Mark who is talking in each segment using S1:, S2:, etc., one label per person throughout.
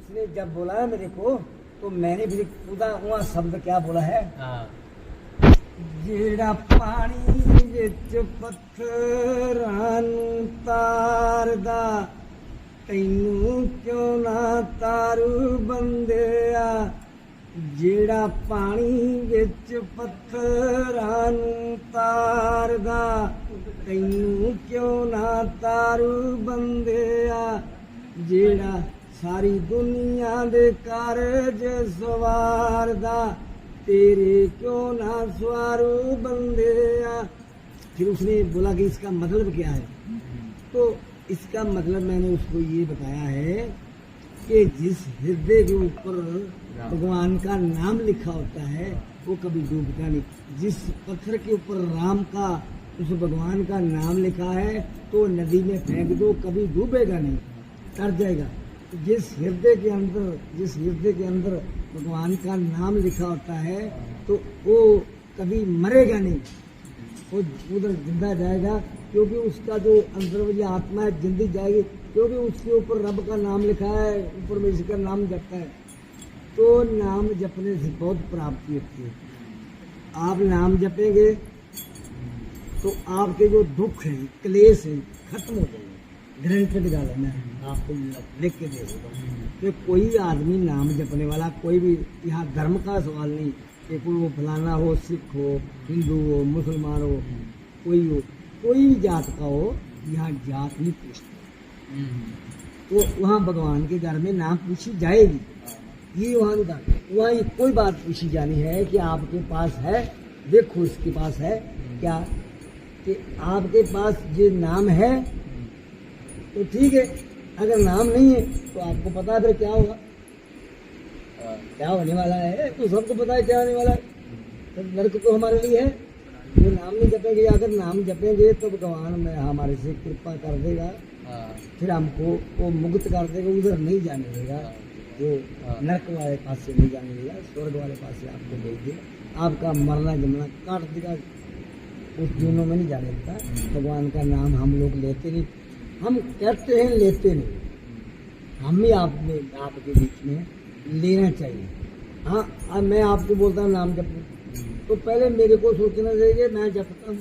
S1: उसने जब बोला है मेरे को तो मैंने भी पूरा वहाँ शब्द क्या बोला है, जेड़ा पानी विच पत्थरां नूं तारदा तैनू क्यों ना तारू बंदिया, जेड़ा पानी विच पत्थरां नूं तारदा तैनू क्यों ना तारू बंदिया, जेड़ा सारी दुनिया दे कारज सवारदा तेरे क्यों ना सवारू बंदिया। फिर उसने बोला कि इसका मतलब क्या है, तो इसका मतलब मैंने उसको ये बताया है कि जिस हृदय के ऊपर भगवान का नाम लिखा होता है वो कभी डूबता नहीं। जिस पत्थर के ऊपर राम का उस भगवान का नाम लिखा है तो नदी में फेंक दो कभी डूबेगा नहीं, तर जाएगा। जिस हृदय के अंदर भगवान का नाम लिखा होता है तो वो कभी मरेगा नहीं, वो उधर जिंदा जाएगा, क्योंकि उसका जो अंदर वाली आत्मा है जिंदी जाएगी, क्योंकि उसके ऊपर रब का नाम लिखा है, ऊपर में इसका नाम जपता है। तो नाम जपने से बहुत प्राप्ति होती है। आप नाम जपेंगे तो आपके जो दुख है क्लेश है खत्म हो जाएंगे। ग्रंथड गाल है, मैं आपको लिख के दे देता हूँ कि कोई आदमी नाम जपने वाला, कोई भी यहाँ धर्म का सवाल नहीं कि कोई वो फलाना हो, सिख हो, हिंदू हो, मुसलमान हो, कोई भी जात का हो, यहाँ जात नहीं पूछते। तो वहाँ भगवान के घर में नाम पूछी जाएगी, ये वहाँ कोई बात पूछी जानी है कि आपके पास है, देखो इसके पास है क्या, कि आपके पास जो नाम है तो ठीक है, अगर नाम नहीं है तो आपको पता है फिर क्या होगा, क्या होने वाला है, तो सबको पता है क्या होने वाला है। तो नरक तो हमारे लिए है, जो नाम नहीं जपेंगे, अगर नाम जपेंगे तो भगवान में हमारे से कृपा कर देगा, फिर हमको वो मुक्त कर देगा, उधर नहीं जाने देगा, जो नरक वाले पास से नहीं जाने देगा, स्वर्ग वाले पास से आपको भेज देगा, आपका मरना जमना काट देगा, उस दोनों में नहीं जाने देता। भगवान का नाम हम लोग लेते नहीं, हम कहते हैं लेते नहीं, हम ही आपके बीच में लेना चाहिए। हाँ, अब मैं आपको बोलता हूँ नाम जपो, तो पहले मेरे को सोचना चाहिए मैं जपता हूँ,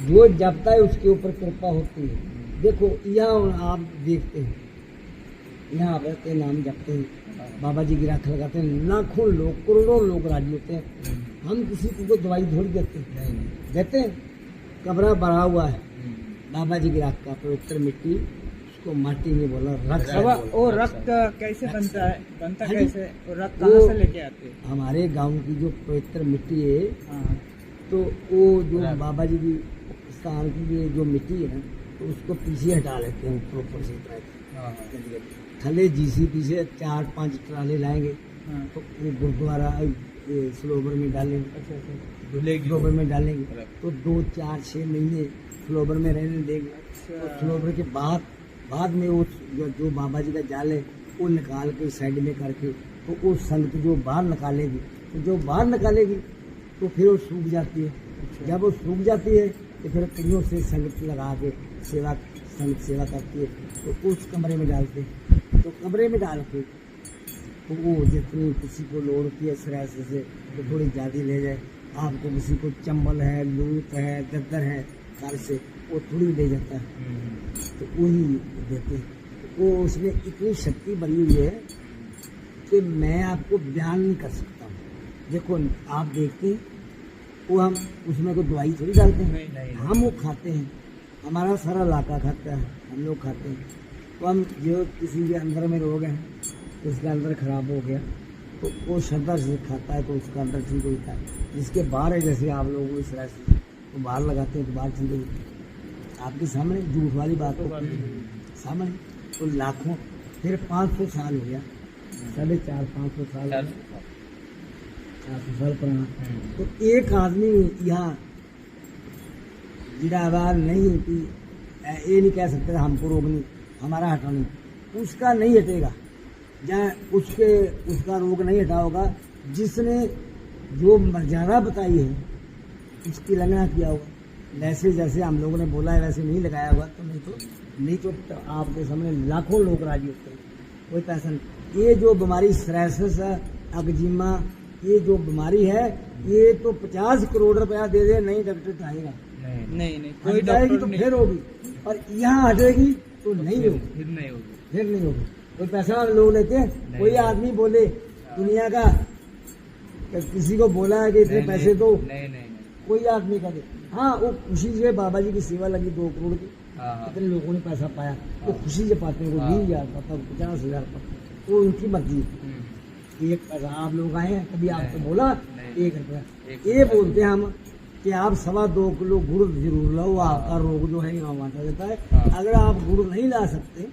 S1: जो जपता है उसके ऊपर कृपा होती है। देखो यहाँ आप देखते हैं, यहाँ आप रहते हैं, नाम जपते हैं, बाबा जी की राख लगाते हैं, लाखों लोग करोड़ों लोग राजी होते हैं। हम किसी को दवाई थोड़ी देते हैं, कमरा भरा हुआ है बाबा जी की राख का, पवित्र मिट्टी, उसको माटी में बोला रक्त।
S2: वो रक्त कैसे बनता कैसे, रक्त कहाँ से लेके आते हैं?
S1: हमारे गांव की जो पवित्र मिट्टी है, तो वो जो बाबा जी की स्थान की जो मिट्टी है तो उसको पीछे हटा लेते हैं, ऊपर से थले जीसीपी से 4-5 ट्राले लाएंगे, तो वो गुरुद्वारा सरोवर में डालेंगे, सरोवर में डालेंगे, तो 2-4-6 महीने सरोवर में रहने देंगे। तो सरोवर के बाद में वो जो बाबा जी का जाल है वो निकाल के साइड में करके, तो वो संगत जो बाहर निकालेगी, तो जो बाहर निकालेगी तो फिर वो सूख जाती है। जब वो सूख जाती है तो फिर कड़ियों से संगत लगा के संगत सेवा करती है, तो उस कमरे में डालते हैं। तो कमरे में डाल के तो वो जितनी किसी को लोड़ होती है सरासे से तो थोड़ी ज़्यादा ले जाए, आपको किसी को चंबल है, लूट है, गद्दर है, घर से वो थोड़ी ले जाता है, तो वही देते हैं। वो उसमें इतनी शक्ति भरी हुई है कि मैं आपको बयान नहीं कर सकता हूँ। देखो आप देखते हैं वो, हम उसमें कोई दवाई थोड़ी डालते हैं, हम वो खाते हैं, हमारा सारा इलाका खाता है, हम लोग खाते हैं। तो हम जो किसी के अंदर में रोग है, जिसका अंदर खराब हो गया तो वो श्रद्धा से खाता है तो उसका अंदर ठीक होता है। जिसके बाहर है, जैसे आप लोग इस तरह से तो बाहर लगाते हैं तो बाहर ठीक होती है। आपके सामने झूठ वाली बात हो सामने, तो लाखों, फिर 500 साल हो गया, 450-500 साल, 400 साल पुराना। तो एक आदमी यहाँ जिरावार नहीं कि ये नहीं कह सकते हमको रोग नहीं, हमारा हटा नहीं, उसका नहीं हटेगा, जहाँ उसका रोग नहीं हटा होगा जिसने जो मर्यादा बताई है उसकी उल्लंघना किया होगा। वैसे जैसे हम लोगों ने बोला है वैसे नहीं लगाया हुआ, तो नहीं तो आपके सामने लाखों लोग राजी होते हैं, कोई पैसा नहीं। ये जो बीमारी सिरासिस है, अगजिमा, ये जो बीमारी है, ये तो 50 करोड़ रुपया दे दे नहीं डॉक्टर चाहेगा,
S2: नहीं
S1: कोई
S2: कोई
S1: जाएगी
S2: डॉक्टर
S1: तो
S2: नहीं।
S1: फिर होगी, और यहाँ हटेगी तो नहीं होगी,
S2: फिर नहीं होगी।
S1: फिर नहीं होगी। कोई पैसा वाले लोग लेते हैं, कोई आदमी बोले दुनिया का कि किसी को बोला है कि इतने पैसे दो,
S2: नहीं
S1: कोई आदमी का दे। हाँ, वो खुशी से बाबा जी की सेवा लगी 2 करोड़ की,
S2: हाँ
S1: कितने लोगों ने पैसा पाया, वो खुशी से पाते हैं, कोई 20,000 पाता, 50,000 पाता, वो उनकी मर्जी है। एक पैसा आप लोग आए हैं, कभी आपको बोला 1 रुपया, ये बोलते हैं हम कि आप 2.25 किलो गुड़ जरूर लाओ, आपका रोग जो है यहाँ बांटा जाता है। अगर आप गुड़ नहीं ला सकते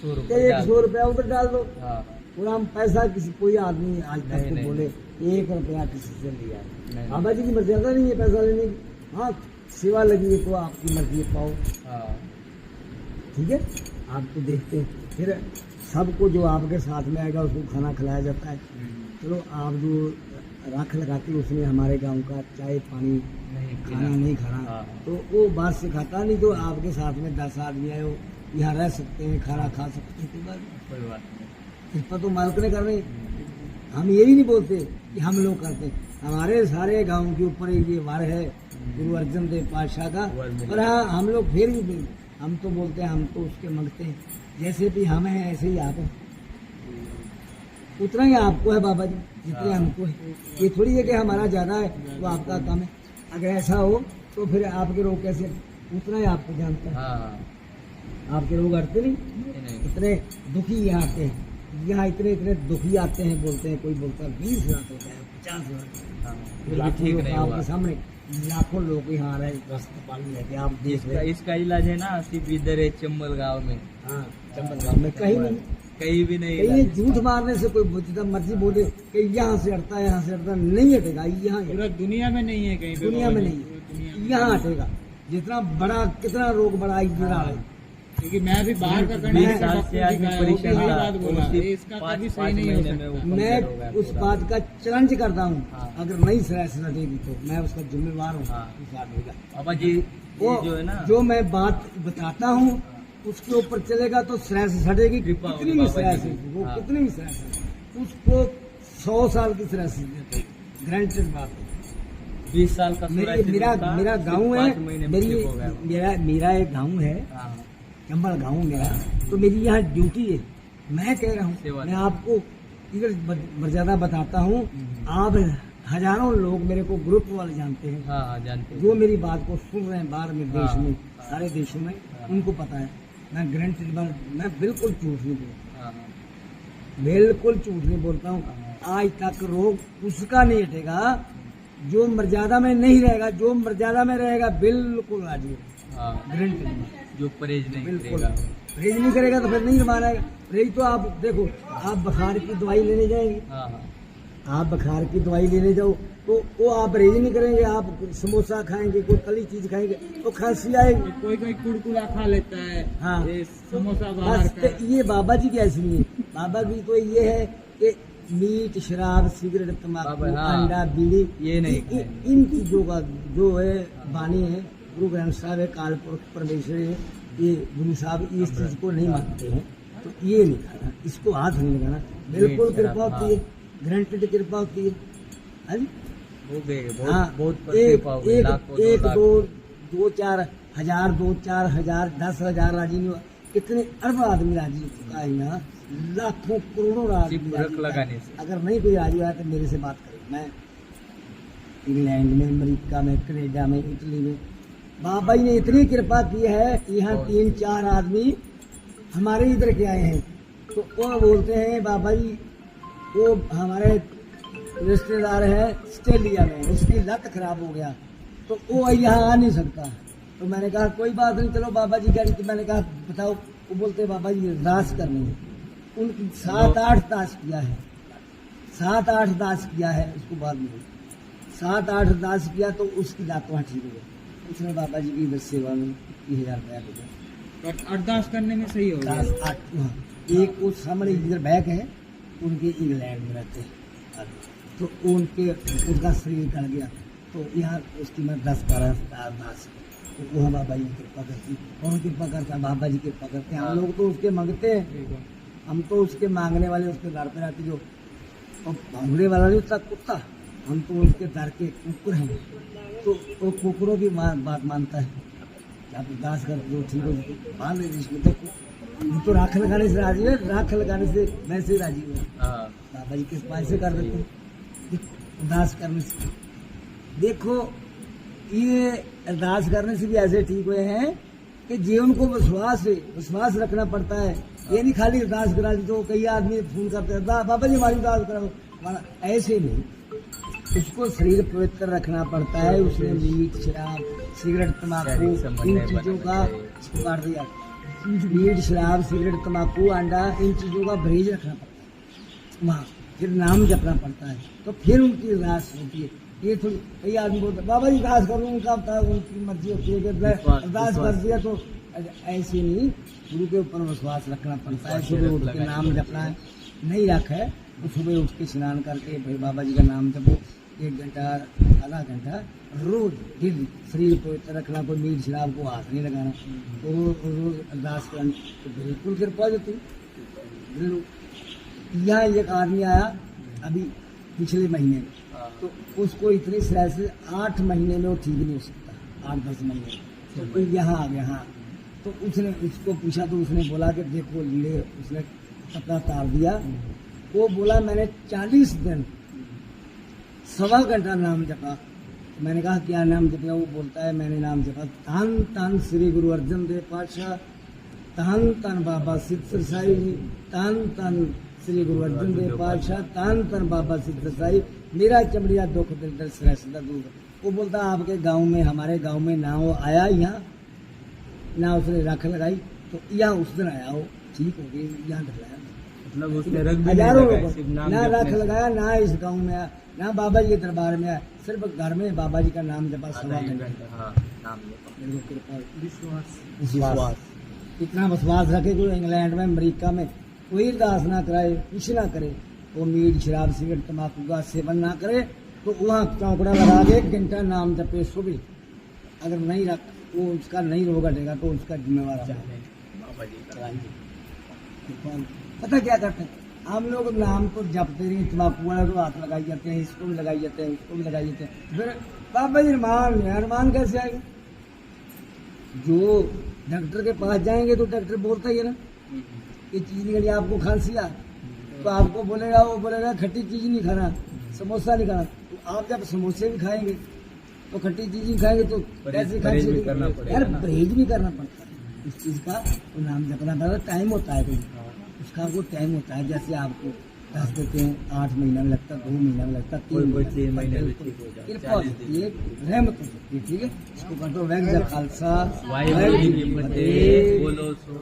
S1: तो 100 रुपया उधर डाल दो, और हम पैसा किसी कोई आदमी आज तक को बोले 1 रुपया किसी से लिया है। बाबा जी की मर्यादा नहीं है पैसा लेने की। हाँ, सेवा लगी है तो आपकी मर्जी पाओ, ठीक है। आपको देखते हैं, फिर सबको जो आपके साथ में आएगा उसको खाना खिलाया जाता है। चलो, आप जो राख लगाते उसमें हमारे गांव का चाय पानी खाना नहीं खाना, तो वो बात से खाता नहीं, तो आपके साथ में 10 आदमी आए हो, यहाँ रह सकते हैं, खाना खा सकते हैं, कोई बात नहीं। कृपा तो मालिक ने कर रहे। हम यही नहीं बोलते कि हम लोग करते, हमारे सारे गांव के ऊपर ये वार है गुरु अर्जन देव पातशाह का। और हाँ, हम लोग फिर भी हम तो बोलते हैं, हम तो उसके मंगते हैं, जैसे भी हम हैं ऐसे ही आप हैं, उतना ही आपको है बाबा जी जितने हमको है। ये थोड़ी है कि हमारा ज्यादा है वो आपका कम है। अगर ऐसा हो तो फिर आपके रोग कैसे, उतना ही आपको जानता है। आपके लोग हटते नहीं, इतने दुखी यहाँ आते हैं, यहाँ इतने दुखी आते हैं, बोलते हैं, कोई बोलता है 20,000 होता है, 50,000, ठीक नहीं आपके सामने लाखों लोग यहाँ आ रहे हैं, रास्ता पानी लेके आप देख रहे हैं।
S2: इसका इलाज है ना सिर्फ इधर है चंबल गाँव में।
S1: हाँ, चंबल गाँव में कहीं नहीं,
S2: कहीं भी नहीं।
S1: कहीं झूठ मारने से कोई जितना मर्जी बोले कि यहाँ से हटता है, यहाँ से हटता नहीं हटेगा। यहाँ
S2: पूरा दुनिया में नहीं है, कहीं
S1: दुनिया में नहीं है, यहाँ हटेगा। जितना बड़ा कितना रोग बड़ा इधर आ रहा है,
S2: क्योंकि मैं भी बाहर का करने
S1: मैं- मैं उस बात का चैलेंज करता हूँ। अगर नहीं सिरासिस हटेगी तो मैं उसका जिम्मेवार हूँ उस आदमी का।
S2: पापा जी
S1: वो
S2: जो है ना,
S1: जो मैं बात बताता हूँ उसके ऊपर चलेगा तो सिरासिस हटेगी। कितनी भी सिरासिस, वो कितनी भी सिरासिस, उसको 100 साल की सिरासिस देते, ग्रांटेड बात है।
S2: 20 साल का
S1: मेरा गाँव है, मेरा एक गाँव है चंबल गाँव मेरा, तो मेरी यहाँ ड्यूटी है। मैं कह रहा हूँ, मैं आपको इधर मर्यादा बताता हूँ। आप हजारों लोग मेरे को ग्रुप वाले जानते हैं, जानते हैं, जो मेरी बात को सुन रहे हैं बाहर में, देश में, सारे देशों में, उनको पता है। मैं गारंटेड, मैं बिल्कुल झूठ नहीं बोलता, बिल्कुल झूठ नहीं बोलता हूँ। आज तक रोग उसका नहीं हटेगा जो मर्यादा में नहीं रहेगा, जो मर्यादा में रहेगा बिल्कुल राजी, गारंटेड।
S2: जो परहेज नहीं
S1: बिल्कुल
S2: करेगा,
S1: परहेज नहीं करेगा तो फिर नहीं मानेगा। परहेज तो आप देखो, आप बुखार की दवाई लेने जाएंगे, आप बुखार की दवाई लेने जाओ तो वो आप परहेज नहीं करेंगे, आप समोसा खाएंगे, कोई तली चीज खाएंगे तो खांसी आएगी।
S2: कोई कुड़कुड़ा खा लेता है। हाँ, ये समोसा
S1: बस तो ये बाबा जी की ऐसी नहीं है। बाबा जी तो ये है कि मीट, शराब, सिगरेट, तम्बाकू, अंडा, बीड़ी, ये नहीं, इन चीजों का जो है वाणी है, गुरु ग्रंथ साहब है, काल परमेश्वर है, ये गुरु साहब इस चीज को नहीं मानते हैं, तो ये नहीं खाना, इसको हाथ नहीं लगाना। बिल्कुल कृपा होती है, ग्रांटेड कृपा होती है। हाँ, एक दो चार हजार, 2-4 हजार, 10,000 राजी नहीं हुआ, कितने अरब आदमी राजी हो चुका है यहाँ, लाखों करोड़ों आदमी लगाने से। अगर नहीं कोई राजी हुआ तो मेरे से बात करें। मैं इंग्लैंड में, अमेरिका में, कनाडा में, इटली में, बाबा जी ने इतनी कृपा की है, यहाँ 3-4 आदमी हमारे इधर के आए हैं, तो वो बोलते हैं बाबा जी, वो हमारे रिश्तेदार है ऑस्ट्रेलिया में, उसकी लत खराब हो गया तो वो यहाँ आ नहीं सकता। तो मैंने कहा कोई बात नहीं, चलो बाबा जी कह रही थी, मैंने कहा बताओ। वो बोलते बाबा जी दास करनी है, उनकी 7-8 दास किया है, 7-8 दास किया है, उसको बाद में 7-8 दास किया तो उसकी लात वहाँ ठीक हो गई। उसने बाबा जी की सेवा में 21,000 रुपया दिया।
S2: अरदास करने में सही हो गया।
S1: एक वो सामने इधर बैग है, उनके इंग्लैंड में रहते हैं, तो उनका शरीर गल गया, तो यहाँ उसकी मैं 10-12 अरदास तो वहाँ बाबा जी कृपा करती। कौन कृपा करता है? बाबा जी कृपा करते हैं। हम लोग तो उसके मांगते हैं, हम तो उसके मांगने वाले, उसके दर पे रहते जो, और भागने वाला नहीं था कुत्ता, हम तो उसके दर के कुकुर हैं। तो वो कुकुरों की बात मानता है। आप उदास कर दो, ठीक हो, मान ले इसमें। देखो तो राख लगाने से राजी है, राख लगाने से वैसे राजी हुए। बाबा जी किस पास से कर देते हैं? अरदास करने से। देखो ये अरदास करने से भी ऐसे ठीक हुए हैं कि जीवन को विश्वास रखना पड़ता है। ये नहीं खाली अरदास करा दी। तो कई आदमी फोन करते हैं, बाबा जी हमारी अरदास कराओ, ऐसे नहीं। उसको शरीर पवित्र रखना पड़ता है। उसने मीट, शराब, सिगरेट, तम्बाकू, इन चीजों का काट दिया। मीट, शराब, सिगरेट, तम्बाकू, अंडा, इन चीजों का परहेज रखना पड़ता है। वहाँ फिर नाम जपना पड़ता है, तो फिर उनकी अरदास होती है। ये तो कई आदमी बोलते बाबा जी अरदास करो, उनकी मर्जी होती है कि अरदास कर दिया। तो ऐसे नहीं, गुरु के ऊपर विश्वास रखना पड़ता है। सुबह उठ के नाम जपना है, नहीं रखा है तो सुबह उठ के स्नान करके भाई बाबा जी का नाम जपो, 1 घंटा आधा घंटा रोज डेली। शरीर पवित्र रखना, कोई मीट शराब को हाथ नहीं लगाना। तो रोज अरदास करनी तो बिल्कुल कृपा देती। यहाँ एक आदमी आया अभी पिछले महीने में, तो उसको इतनी शराय से 8 महीने में वो ठीक नहीं हो सकता, 8-10 महीने में। तो यहाँ आ गया। हाँ, तो उसने उसको पूछा तो उसने बोला कि देखो लीड़े, उसने कपड़ा तार दिया। वो बोला मैंने 40 दिन 1.25 घंटा नाम जपा। मैंने कहा क्या नाम जपा? वो बोलता है मैंने नाम जपा धन धन श्री गुरु अर्जन देव पातशाह, धन धन बाबा सिद्ध साई जी, धन धन श्री गुरु अर्जन देव पातशाह, धन धन बाबा सिद्ध साई, मेरा चमड़िया दुख दिल दर सदा दूर। वो बोलता आपके गांव में, हमारे गांव में ना वो आया यहाँ, ना उसने रख लगाई, तो यहाँ उस दिन आया वो ठीक हो गई, यहाँ लगाया।
S2: मतलब उसने रख भी
S1: हजारों लोग ना रख लगाया, ना इस गांव में आया, ना बाबा जी के दरबार में आया, सिर्फ घर में बाबा जी का नाम जपा 1.25 घंटा। विश्वास, इतना विश्वास रखे कोई इंग्लैंड में, अमेरिका में कोई अरदास ना कराए, कुछ ना करे, वो मीट शराब सिगरेट तम्बाकू का सेवन ना करे, तो वहाँ चौकड़ा लगा के 1 घंटा नाम जपे सुबह। अगर नहीं रख, वो उसका नहीं रोग हटेगा तो उसका जिम्मेवार बाबा जी। पता क्या करते हैं हम लोग? नाम तो जपते रहे, तम्बाकू वाला को हाथ लगाई जाते हैं, इसको भी लगाई जाते हैं, उसको भी लगाई जाते हैं। फिर बाबा जी अरमान कैसे आएगा? जो डॉक्टर के पास जाएंगे तो डॉक्टर बोलता ही है ना, ये चीज नहीं खानी, आपको खांसी आ, तो आपको बोलेगा, वो बोलेगा खट्टी चीज नहीं खाना, समोसा नहीं खाना। तो आप जब समोसे भी खाएंगे तो खट्टी चीज नहीं खाएंगे तो कैसे खांसी? यार परहेज भी करना पड़ता है इस चीज का। तो नाम जपना पड़ता है, टाइम होता है, कोई उसका वो टाइम होता है। जैसे आपको 10 देते हैं, 8 महीना में लगता, 2 महीना में लगता, 3 महीना में कृपा होती है, रहमत होती है। ठीक है, इसको कहते हैं वैज्ञ खालसा, वाहिगुरू जी की फतेह, बोलो सो।